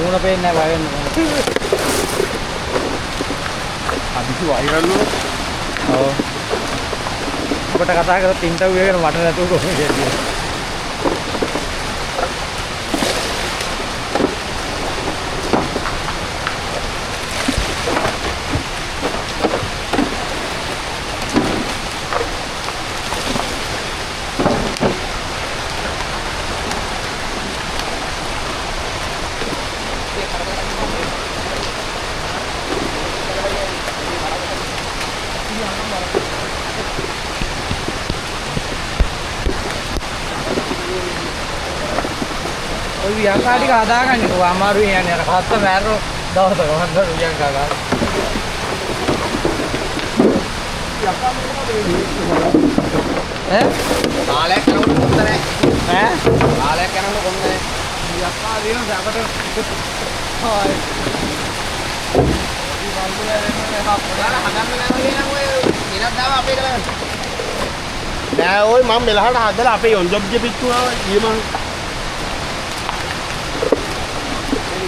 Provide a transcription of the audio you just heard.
මූණ පේන්නේ නැහැ බය වෙන්න. අදිසි වයිරල් වල. ඔව්. ඔබට කතා කරලා ඉන්ටර්විව් එකකට මට නැතුව කොහොමද කියන්නේ? ඔය වියංකා ටික හදාගන්නේ කොහොම අමාරුයි යන්නේ අර හත්ත මෑරෝ දවසක මන්ද වියංකා ගන්න. ඈ? කාලයක් යනකොට කොන්ද නැහැ. ඈ? කාලයක් යනකොට කොන්ද නැහැ. වියංකා දිනන අපට හායි. මේ වල්පල එන්නේ දාලා හදන්න නැහැ නම් ඔය ඉරක් දාව අපේ කරගන්න. නෑ ඔය මම මෙලහට හදලා අපේ යොන්ජොබ්ජෙ පිට්ටුවා ඊමන්